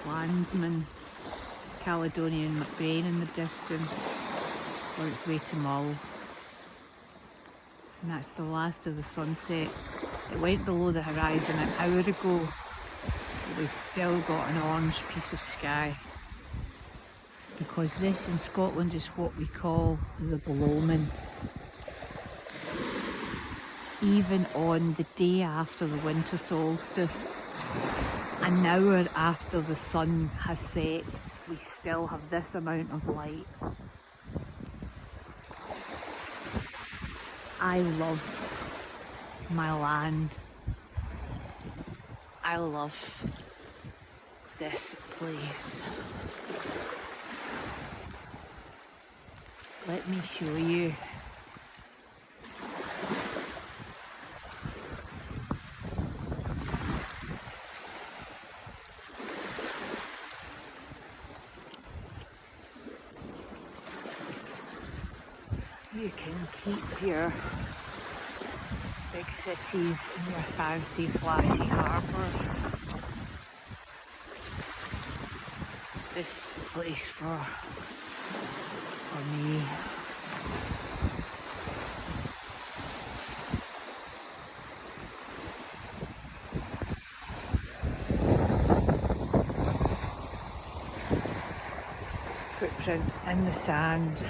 clansman, Caledonian McBain in the distance on its way to Mull. And that's the last of the sunset. It went below the horizon an hour ago, but we've still got an orange piece of sky. Because this in Scotland is what we call the gloaming. Even on the day after the winter solstice, an hour after the sun has set, we still have this amount of light. I love my land. I love this place. Let me show you. You can keep your big cities and your fancy flashy harbours. This is a place for me. Footprints in the sand.